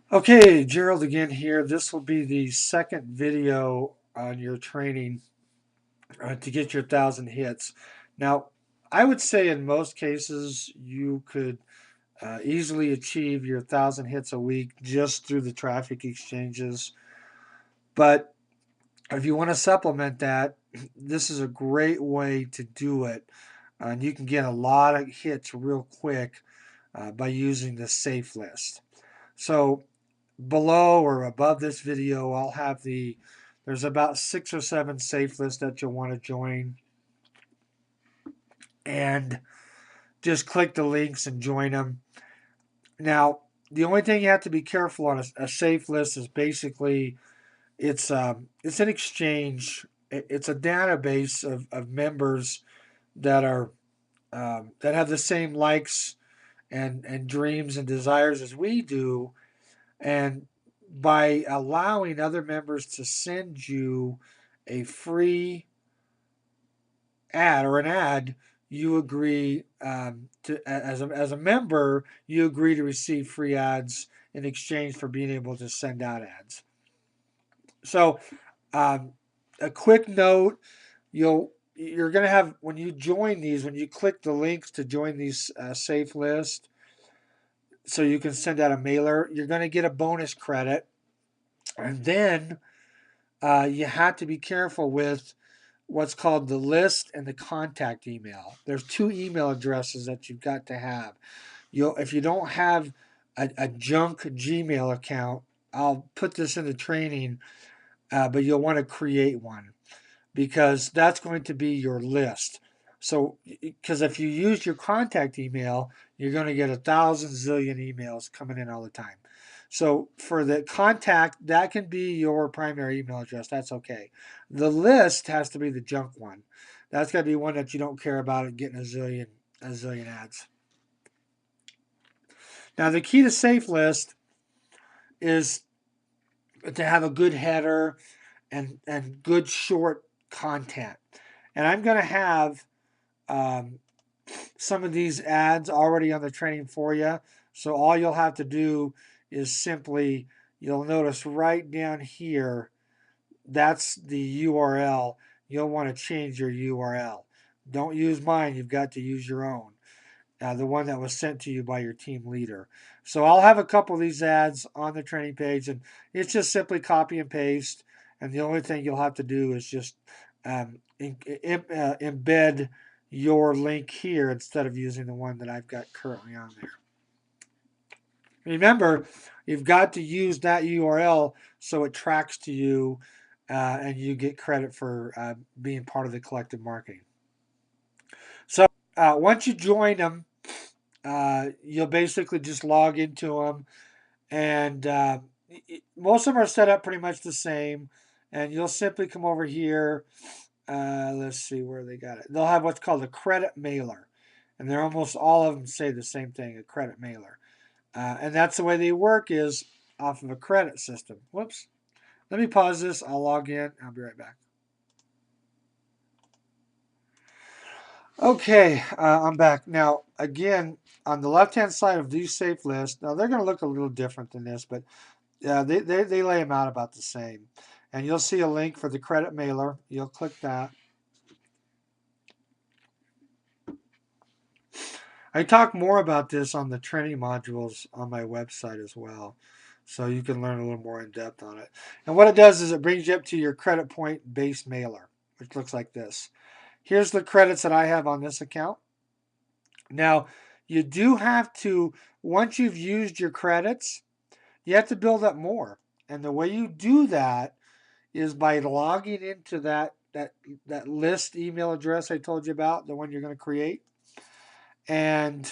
Okay, Gerald again here. This will be the second video on your training to get your 1,000 hits. Now, I would say in most cases you could easily achieve your 1,000 hits a week just through the traffic exchanges. But if you want to supplement that, this is a great way to do it. And you can get a lot of hits real quick by using the safe list. So below or above this video, I'll have there's about 6 or 7 safe lists that you'll want to join. And just click the links and join them. Now, the only thing you have to be careful on a safe list is basically it's an exchange. It's a database of members that are that have the same likes and dreams and desires as we do, and by allowing other members to send you a free ad or an ad, you agree to as a member, you agree to receive free ads in exchange for being able to send out ads. So, um, a quick note: you're going to have when you join these, when you click the links to join these safe list, so you can send out a mailer, you're going to get a bonus credit, and then you have to be careful with what's called the list and the contact email. There's 2 email addresses that you've got to have. If you don't have a junk Gmail account, I'll put this in the training, but you'll want to create one because that's going to be your list. So, because if you use your contact email, you're going to get 1,000 zillion emails coming in all the time. So, for the contact, that can be your primary email address. That's okay. The list has to be the junk one. That's got to be one that you don't care about it getting a zillion ads. Now, the key to safe list is to have a good header and good short content. And I'm going to have um, some of these ads already on the training for you. So all you'll have to do is simply, you'll notice right down here, that's the URL. You'll want to change your URL. Don't use mine, you've got to use your own, the one that was sent to you by your team leader. So I'll have a couple of these ads on the training page, and it's just simply copy and paste. And the only thing you'll have to do is just embed your link here instead of using the one that I've got currently on there. Remember, you've got to use that URL so it tracks to you and you get credit for being part of the collective marketing. So once you join them, you'll basically just log into them, and most of them are set up pretty much the same. And you'll simply come over here. Let's see where they got it. They'll have what's called a credit mailer, and they're almost all of them say the same thing: a credit mailer. And that's the way they work is off of a credit system. Whoops. Let me pause this. I'll log in. I'll be right back. Okay, I'm back. Now, again, on the left-hand side of these safe lists, now they're going to look a little different than this, but they lay them out about the same. And you'll see a link for the credit mailer. You'll click that. I talk more about this on the training modules on my website as well. So you can learn a little more in depth on it. And what it does is it brings you up to your credit point based mailer, which looks like this. Here's the credits that I have on this account. Now, you do have to, once you've used your credits, you have to build up more. And the way you do that is by logging into that list email address I told you about, the one you're going to create, and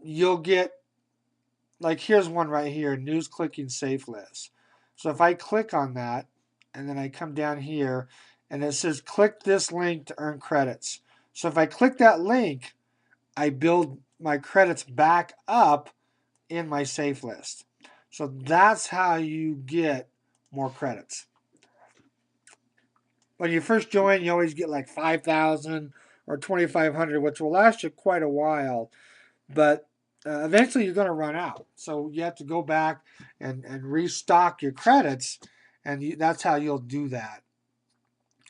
you'll get, like, here's one right here, news clicking safe list. So if I click on that, and then I come down here, and it says click this link to earn credits. So if I click that link, I build my credits back up in my safe list. So that's how you get more credits. When you first join, you always get like 5,000 or 2,500, which will last you quite a while. But eventually you're going to run out. So you have to go back and restock your credits, and that's how you'll do that.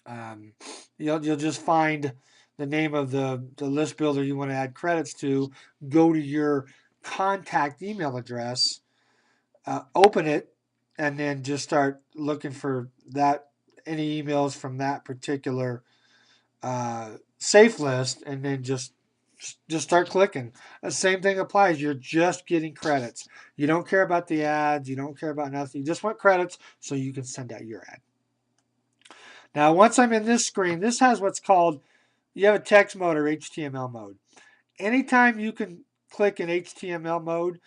Um, you'll just find the name of the list builder you want to add credits to, go to your contact email address, open it, and then just start looking for that any emails from that particular safe list, and then just start clicking. The same thing applies. You're just getting credits. You don't care about the ads. You don't care about nothing. You just want credits so you can send out your ad. Now, once I'm in this screen, this has what's called, you have a text mode or HTML mode. Anytime you can click in HTML mode,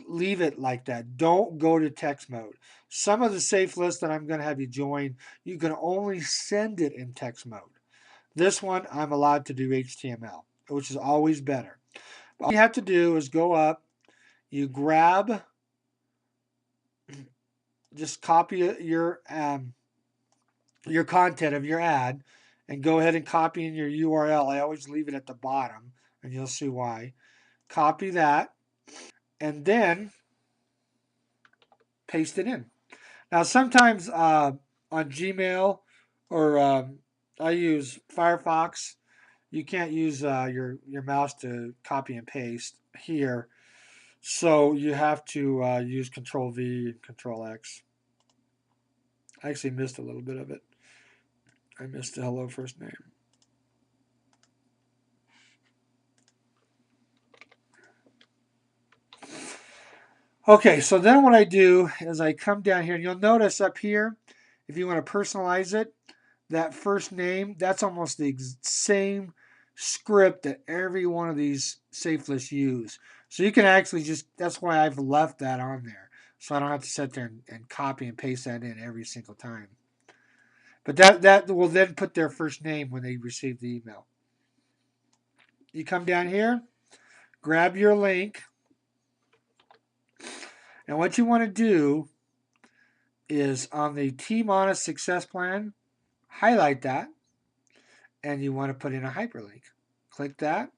leave it like that. Don't go to text mode. Some of the safe lists that I'm going to have you join, you can only send it in text mode. This one, I'm allowed to do HTML, which is always better. All you have to do is go up, you grab, just copy your content of your ad, and go ahead and copy in your URL. I always leave it at the bottom, and you'll see why. Copy that, and then paste it in. Now, sometimes on Gmail or I use Firefox, you can't use your mouse to copy and paste here. So you have to use Control V and Control X. I actually missed a little bit of it. I missed the hello first name. Okay, so then what I do is I come down here, and you'll notice up here, if you want to personalize it, that first name, that's almost the same script that every one of these safe lists use. So you can actually just, that's why I've left that on there. So I don't have to sit there and copy and paste that in every single time. But that will then put their first name when they receive the email. You come down here, grab your link, and what you want to do is on the Team Honest Success Plan, highlight that, and you want to put in a hyperlink. Click that.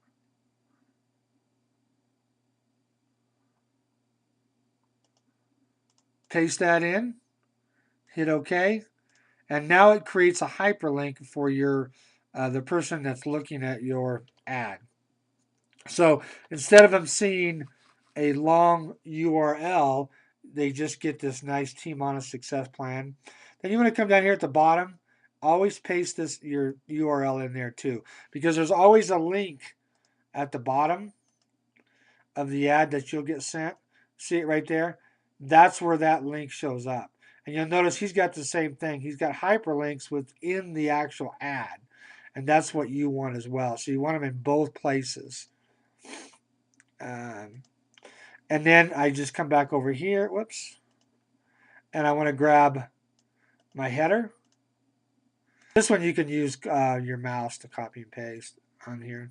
Paste that in, hit OK, and now it creates a hyperlink for your the person that's looking at your ad. So instead of them seeing a long URL, they just get this nice Team Honest Success Plan. Then you want to come down here at the bottom, always paste this your URL in there too, because there's always a link at the bottom of the ad that you'll get sent. See it right there? That's where that link shows up. And you'll notice he's got the same thing. He's got hyperlinks within the actual ad. And that's what you want as well. So you want them in both places. Um, and then I just come back over here. Whoops. And I want to grab my header. This one you can use your mouse to copy and paste on here.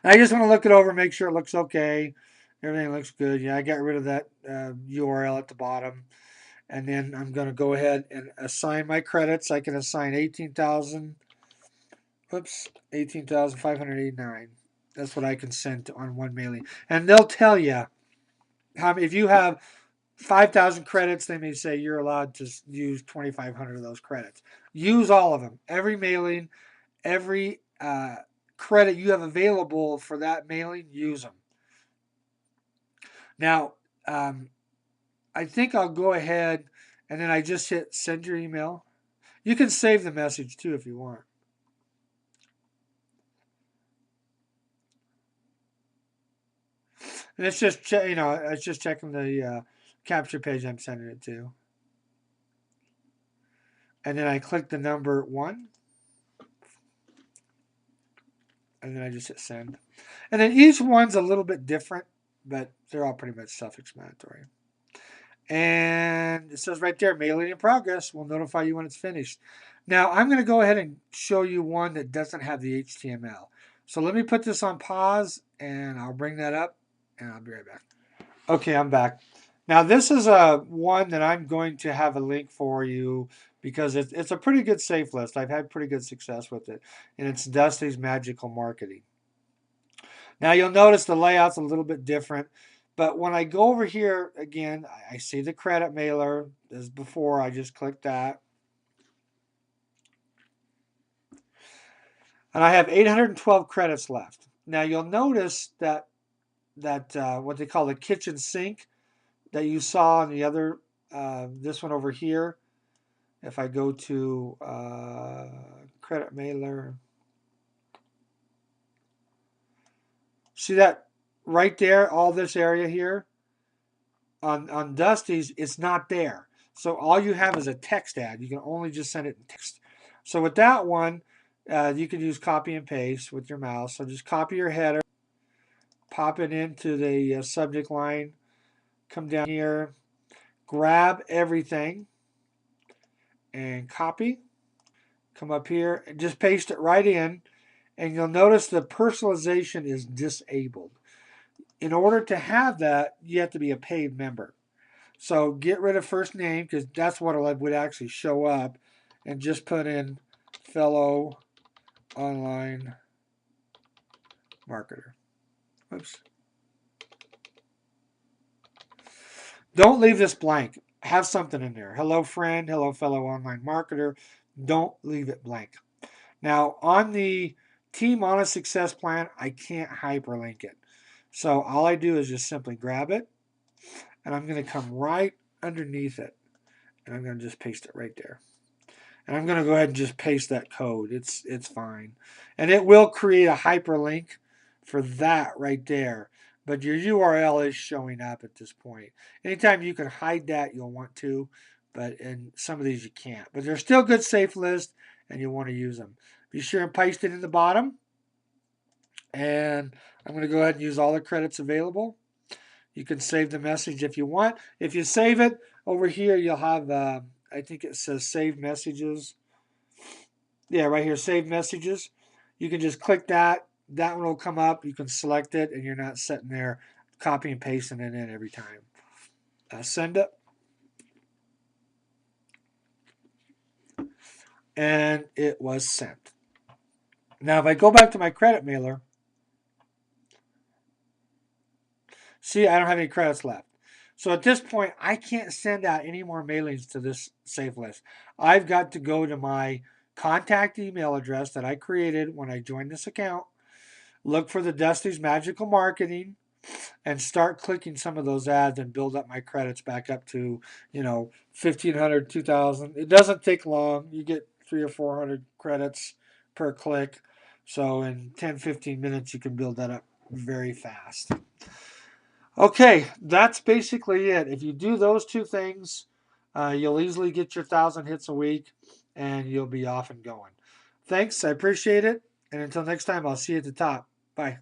And I just want to look it over, make sure it looks okay. Everything looks good. Yeah, I got rid of that URL at the bottom. And then I'm going to go ahead and assign my credits. I can assign 18,000. Whoops, 18,589. That's what I can send on one mailing. And they'll tell you if you have 5,000 credits, they may say you're allowed to use 2,500 of those credits. Use all of them. Every mailing, every credit you have available for that mailing, use them. Now, I think I'll go ahead and then I just hit send your email. You can save the message too if you want. And it's just it's just checking the capture page I'm sending it to. And then I click the number 1. And then I just hit send. And then each one's a little bit different, but they're all pretty much self-explanatory. And it says right there, mailing in progress. We'll notify you when it's finished. Now, I'm going to go ahead and show you one that doesn't have the HTML. So let me put this on pause, and I'll bring that up, and I'll be right back. Okay, I'm back. Now, this is one that I'm going to have a link for you because it's a pretty good safe list. I've had pretty good success with it, and it's Dusty's Magical Marketing. Now you'll notice the layout's a little bit different, but when I go over here again, I see the credit mailer as before. I just click that, and I have 812 credits left. Now you'll notice that what they call the kitchen sink that you saw on the other this one over here. If I go to credit mailer, see that right there, all this area here on Dusty's, it's not there. So all you have is a text ad. You can only just send it in text. So with that one, you can use copy and paste with your mouse. So just copy your header, pop it into the subject line, come down here, grab everything, and copy. Come up here and just paste it right in. And you'll notice the personalization is disabled. In order to have that, you have to be a paid member. So get rid of first name because that's what would actually show up, and just put in fellow online marketer. Oops. Don't leave this blank. Have something in there. Hello friend, hello fellow online marketer. Don't leave it blank. Now on the Team Honest Success Plan, I can't hyperlink it. So all I do is just simply grab it, and I'm going to come right underneath it, and I'm going to just paste it right there. And I'm going to go ahead and just paste that code. It's fine. And it will create a hyperlink for that right there. But your URL is showing up at this point. Anytime you can hide that, you'll want to. But in some of these you can't. But they're still good safe lists, and you want to use them. Be sure and paste it in the bottom. And I'm going to go ahead and use all the credits available. You can save the message if you want. If you save it, over here you'll have, I think it says save messages. Yeah, right here, save messages. You can just click that. That one will come up. You can select it, and you're not sitting there copy and pasting it in every time. Send it. And it was sent. Now, if I go back to my credit mailer, see, I don't have any credits left. So at this point, I can't send out any more mailings to this safe list. I've got to go to my contact email address that I created when I joined this account, look for the Dusty's Magical Marketing, and start clicking some of those ads and build up my credits back up to, 1,500, 2,000. It doesn't take long. You get 300 or 400 credits per click. So in 10, 15 minutes, you can build that up very fast. Okay, that's basically it. If you do those two things, you'll easily get your 1,000 hits a week, and you'll be off and going. Thanks, I appreciate it. And until next time, I'll see you at the top. Bye.